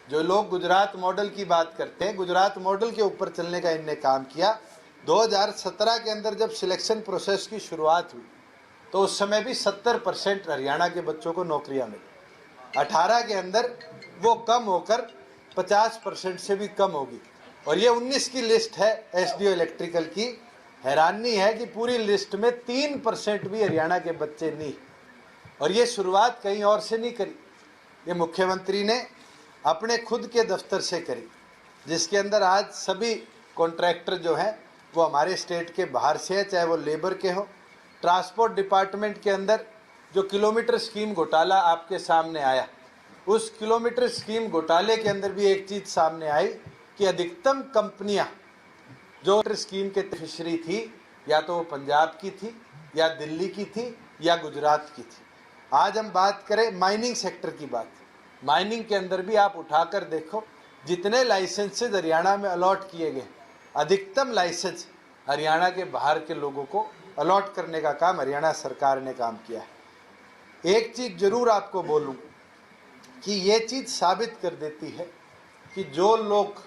जो लोग गुजरात मॉडल की बात करते हैं, गुजरात मॉडल के ऊपर चलने का इनने काम किया। 2017 के अंदर जब सिलेक्शन प्रोसेस की शुरुआत हुई तो उस समय भी 70% हरियाणा के बच्चों को नौकरियां मिली। 18 के अंदर वो कम होकर 50% से भी कम होगी। और ये 19 की लिस्ट है एसडीओ इलेक्ट्रिकल की। हैरानी है कि पूरी लिस्ट में 3% भी हरियाणा के बच्चे नहीं। और ये शुरुआत कहीं और से नहीं करी, ये मुख्यमंत्री ने अपने खुद के दफ्तर से करी, जिसके अंदर आज सभी कॉन्ट्रैक्टर जो हैं वो हमारे स्टेट के बाहर से है, चाहे वो लेबर के हो। ट्रांसपोर्ट डिपार्टमेंट के अंदर जो किलोमीटर स्कीम घोटाला आपके सामने आया, उस किलोमीटर स्कीम घोटाले के अंदर भी एक चीज़ सामने आई कि अधिकतम कंपनियां जो स्कीम के बेनिफिशियरी थी, या तो वो पंजाब की थी, या दिल्ली की थी, या गुजरात की थी। आज हम बात करें माइनिंग सेक्टर की बात, माइनिंग के अंदर भी आप उठाकर देखो, जितने लाइसेंसेज हरियाणा में अलॉट किए गए, अधिकतम लाइसेंस हरियाणा के बाहर के लोगों को अलॉट करने का काम हरियाणा सरकार ने काम किया है। एक चीज़ जरूर आपको बोलूँ कि ये चीज़ साबित कर देती है कि जो लोग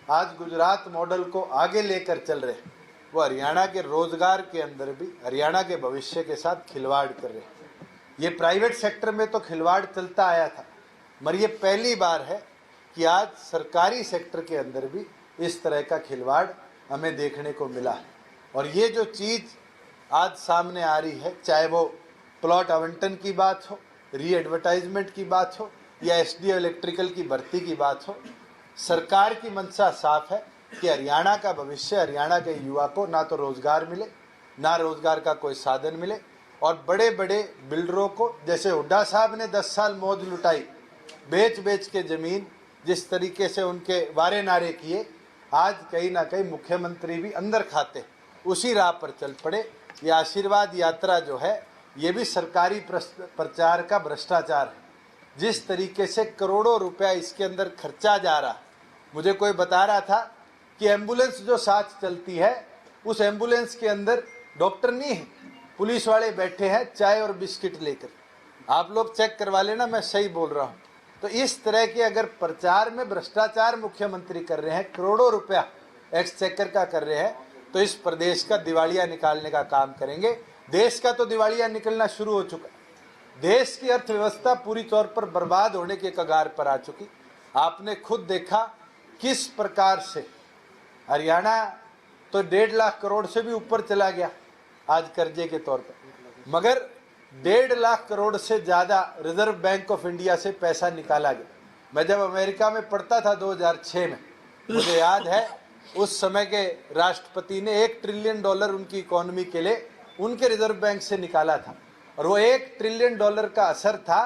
आज गुजरात मॉडल को आगे लेकर चल रहे हैं वो हरियाणा के रोजगार के अंदर भी हरियाणा के भविष्य के साथ खिलवाड़ कर रहे हैं। ये प्राइवेट सेक्टर में तो खिलवाड़ चलता आया था, मगर ये पहली बार है कि आज सरकारी सेक्टर के अंदर भी इस तरह का खिलवाड़ हमें देखने को मिला है। और ये जो चीज़ आज सामने आ रही है, चाहे वो प्लॉट आवंटन की बात हो, री एडवर्टाइजमेंट की बात हो, या एसडीओ इलेक्ट्रिकल की भर्ती की बात हो, सरकार की मंशा साफ है कि हरियाणा का भविष्य, हरियाणा के युवा को ना तो रोजगार मिले, ना रोजगार का कोई साधन मिले। और बड़े बड़े बिल्डरों को, जैसे हुड्डा साहब ने 10 साल मौज लुटाई, बेच बेच के ज़मीन, जिस तरीके से उनके वारे नारे किए, आज कहीं ना कहीं मुख्यमंत्री भी अंदर खाते उसी राह पर चल पड़े। ये आशीर्वाद यात्रा जो है ये भी सरकारी प्रचार का भ्रष्टाचार है। जिस तरीके से करोड़ों रुपया इसके अंदर खर्चा जा रहा, मुझे कोई बता रहा था कि एम्बुलेंस जो साथ चलती है उस एम्बुलेंस के अंदर डॉक्टर नहीं है, पुलिस वाले बैठे हैं चाय और बिस्किट लेकर। आप लोग चेक करवा लेना, मैं सही बोल रहा हूँ। तो इस तरह के अगर प्रचार में भ्रष्टाचार मुख्यमंत्री कर रहे हैं, करोड़ों रुपया एक्सचेकर का कर रहे हैं, तो इस प्रदेश का दिवालिया निकालने का काम करेंगे। देश का तो दिवालिया निकलना शुरू हो चुका, देश की अर्थव्यवस्था पूरी तौर पर बर्बाद होने के कगार पर आ चुकी। आपने खुद देखा किस प्रकार से हरियाणा तो 1.5 लाख करोड़ से भी ऊपर चला गया आज कर्जे के तौर पर, मगर 1.5 लाख करोड़ से ज़्यादा रिजर्व बैंक ऑफ इंडिया से पैसा निकाला गया। मैं जब अमेरिका में पढ़ता था 2006 में, मुझे याद है उस समय के राष्ट्रपति ने $1 ट्रिलियन उनकी इकोनॉमी के लिए उनके रिजर्व बैंक से निकाला था। और वो $1 ट्रिलियन का असर था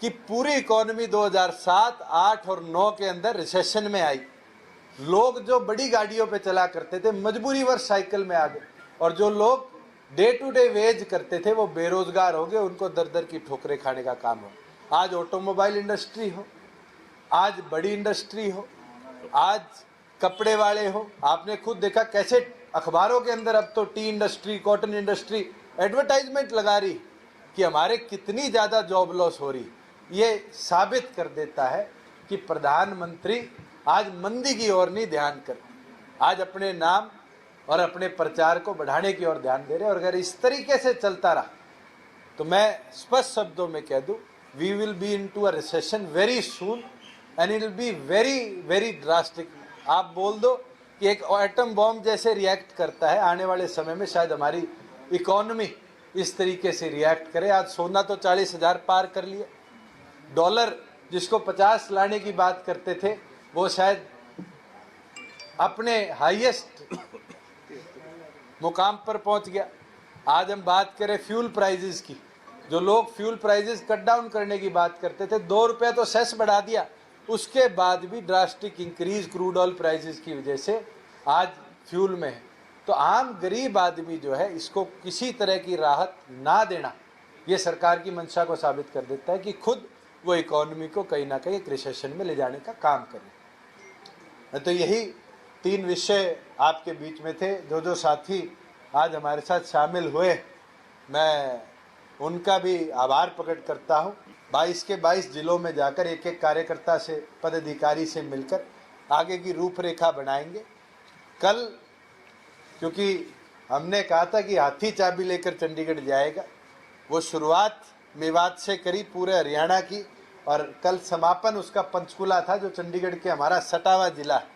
कि पूरी इकोनॉमी 2007, 8 और 9 के अंदर रिसेशन में आई। लोग जो बड़ी गाड़ियों पे चला करते थे मजबूरीवश साइकिल में आ गए, और जो लोग डे टू डे वेज करते थे वो बेरोजगार हो गए, उनको दर दर की ठोकरें खाने का काम हो। आज ऑटोमोबाइल इंडस्ट्री हो, आज बड़ी इंडस्ट्री हो, आज कपड़े वाले हो, आपने खुद देखा कैसे अखबारों के अंदर अब तो T industry, cotton industry advertisement लगा रही कि हमारे कितनी ज़्यादा जॉब लॉस हो रही। ये साबित कर देता है कि प्रधानमंत्री आज मंदी की ओर नहीं ध्यान कर, आज अपने नाम और अपने प्रचार को बढ़ाने की ओर ध्यान दे रहे। और अगर इस तरीके से चलता रहा तो मैं स्पष्ट शब्दों में कह दूं, we will be into a recession very soon and it will be very very drastic. आप बोल दो कि एक एटम बॉम्ब जैसे रिएक्ट करता है, आने वाले समय में शायद हमारी इकोनॉमी इस तरीके से रिएक्ट करे। आज सोना तो 40,000 पार कर लिया, डॉलर जिसको 50 लाने की बात करते थे वो शायद अपने हाईएस्ट मुकाम पर पहुंच गया। आज हम बात करें फ्यूल प्राइजेस की, जो लोग फ्यूल प्राइजेस कट डाउन करने की बात करते थे, 2 रुपये तो सेस बढ़ा दिया, उसके बाद भी drastic increase crude oil prices की वजह से आज फ्यूल में है। तो आम गरीब आदमी जो है इसको किसी तरह की राहत ना देना, ये सरकार की मंशा को साबित कर देता है कि खुद वो इकोनॉमी को कहीं ना कहीं एक रिसेशन में ले जाने का काम करें। तो यही 3 विषय आपके बीच में थे। जो साथी आज हमारे साथ शामिल हुए, मैं उनका भी आभार प्रकट करता हूँ। 22 के 22 जिलों में जाकर एक एक कार्यकर्ता से, पदाधिकारी से मिलकर आगे की रूपरेखा बनाएंगे। कल क्योंकि हमने कहा था कि हाथी चाबी लेकर चंडीगढ़ जाएगा, वो शुरुआत मेवात से करी पूरे हरियाणा की, और कल समापन उसका पंचकुला था जो चंडीगढ़ के हमारा सटावा जिला है,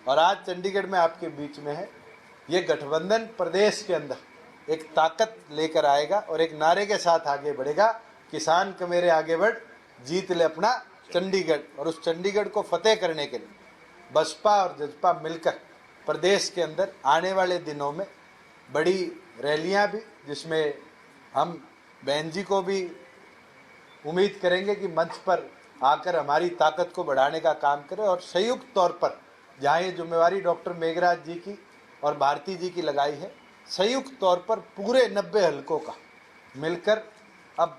और आज चंडीगढ़ में आपके बीच में है। ये गठबंधन प्रदेश के अंदर एक ताकत लेकर आएगा और एक नारे के साथ आगे बढ़ेगा, किसान के मेरे आगे बढ़, जीत ले अपना चंडीगढ़। और उस चंडीगढ़ को फतेह करने के लिए बसपा और जसपा मिलकर प्रदेश के अंदर आने वाले दिनों में बड़ी रैलियां भी, जिसमें हम बहन जी को भी उम्मीद करेंगे कि मंच पर आकर हमारी ताकत को बढ़ाने का काम करें, और संयुक्त तौर पर जहाँ ये जिम्मेवारी डॉक्टर मेघराज जी की और भारती जी की लगाई है, संयुक्त तौर पर पूरे 90 हलकों का मिलकर अब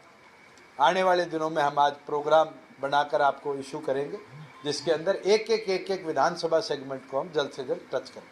आने वाले दिनों में हम आज प्रोग्राम बनाकर आपको इशू करेंगे, जिसके अंदर एक एक विधानसभा सेगमेंट को हम जल्द से जल्द टच करें।